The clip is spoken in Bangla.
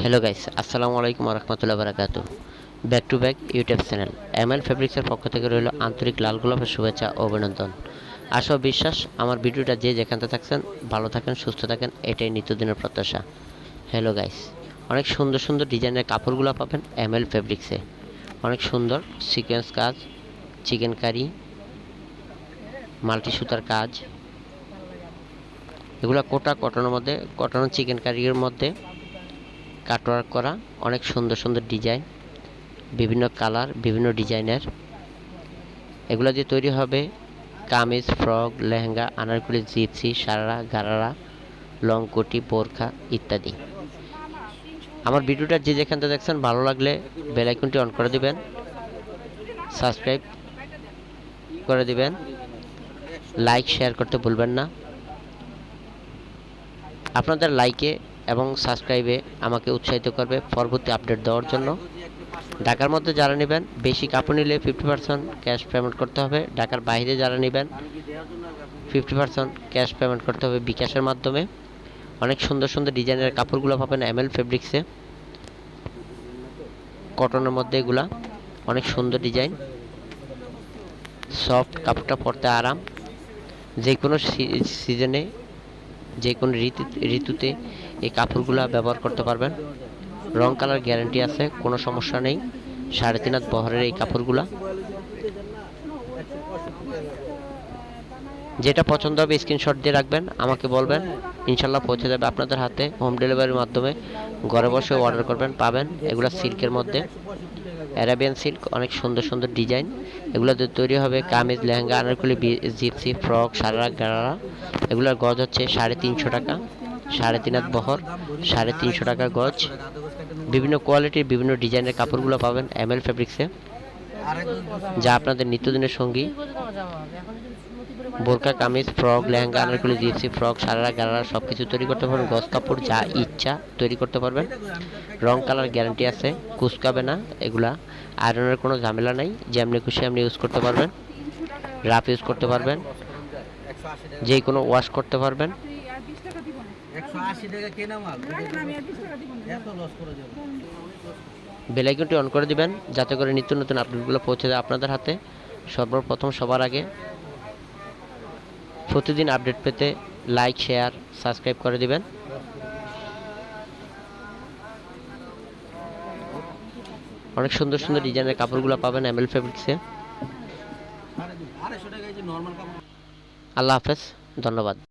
হ্যালো গাইস, আসসালামু আলাইকুম রহমতুল্লাহ বারাকাতু। Back to back YouTube channel ML ফেব্রিক্সের পক্ষ থেকে রইল আন্তরিক লাল গোলাপের শুভেচ্ছা ও অভিনন্দন। আশা ও বিশ্বাস আমার ভিডিওটা যে যেখানতে থাকছেন ভালো থাকেন, সুস্থ থাকেন, এটাই নিত্যদিনের প্রত্যাশা। হ্যালো গাইস, অনেক সুন্দর সুন্দর ডিজাইনের কাপড়গুলো পাবেন এমএল ফেব্রিক্সে। অনেক সুন্দর সিকোয়েন্স কাজ, চিকেন কারি, মাল্টি সুতার কাজ, এগুলো কোটা কটনের মধ্যে, কটন চিকেন কারির মধ্যে কাটওয়ার্ক করা অনেক সুন্দর সুন্দর ডিজাইন, বিভিন্ন কালার, বিভিন্ন ডিজাইনের। এগুলো দিয়ে তৈরি হবে kameez, frock, lehenga, anarkali, gypsy, sharara, gharara, long কোটি, বোরখা ইত্যাদি। আমার ভিডিওটা যে যেখান থেকে দেখছেন ভালো লাগলে বেল আইকনটি অন করে দিবেন, সাবস্ক্রাইব করে দিবেন, লাইক শেয়ার করতে ভুলবেন না। আপনাদের লাইকে এবং সাবস্ক্রাইবে আমাকে উৎসাহিত করবে পরবর্তী আপডেট দেওয়ার জন্য। ঢাকার মধ্যে যারা নেবেন, বেশি কাপড় নিলে 50% ক্যাশ পেমেন্ট করতে হবে। ঢাকার বাইরে যারা নেবেন 50% ক্যাশ পেমেন্ট করতে হবে বিকাশের মাধ্যমে। অনেক সুন্দর সুন্দর ডিজাইনের কাপড়গুলো পাবেন এমএল ফেব্রিক্সে, কটনের মধ্যে। এগুলা অনেক সুন্দর ডিজাইন, সফট, কাপড়টা পরতে আরাম। যে কোনো সিজনে, যে কোনো ঋতুতে এই কাপড়গুলো ব্যবহার করতে পারবেন। রং কালার গ্যারান্টি আছে, কোনো সমস্যা নেই। 3.5 হাত বহরের এই কাপড়গুলা, যেটা পছন্দ হবে স্ক্রিনশট দিয়ে রাখবেন, আমাকে বলবেন, ইনশাল্লাহ পৌঁছে যাবে আপনাদের হাতে। হোম ডেলিভারির মাধ্যমে ঘরে বসে অর্ডার করবেন, পাবেন। এগুলো সিল্কের মধ্যে, অ্যারাবিয়ান সিল্ক, অনেক সুন্দর সুন্দর ডিজাইন। এগুলো দিয়ে তৈরি হবে কামিজ, লেহেঙ্গা, আনারকলি, জিপসি, ফ্রক, সারারা, গারারা। এগুলোর গজ হচ্ছে 350 টাকা, 3.5 হাত বহর, 350 টাকা গজ। বিভিন্ন কোয়ালিটির বিভিন্ন ডিজাইনের কাপড়গুলো পাবেন এমএল ফেব্রিক্সে, যা আপনাদের নিত্যদিনের সঙ্গী। Burqa, kameez, frock, lehenga, anarkali, gypsy, frock, sharara, gharara সব কিছু তৈরি করতে পারবেন। গজ কাপড় যা ইচ্ছা তৈরি করতে পারবেন। রং কালার গ্যারান্টি আছে, কুচকাবে না। এগুলা আয়রনের কোনো ঝামেলা নাই, যেমনি খুশি এমনি ইউজ করতে পারবেন। রাফ ইউজ করতে পারবেন, যে কোনো ওয়াশ করতে পারবেন। বেল আইকনটি অন করে দিবেন, যাতে করে নিত্য নতুন আপডেটগুলো পৌঁছে যায় আপনাদের হাতে সর্বপ্রথম, সবার আগে। প্রতিদিন আপডেট পেতে লাইক, শেয়ার, সাবস্ক্রাইব করে দিবেন। অনেক সুন্দর সুন্দর ডিজাইনের কাপড়গুলো পাবেন এমএল ফেব্রিক্সে। আল্লাহ হাফেজ, ধন্যবাদ।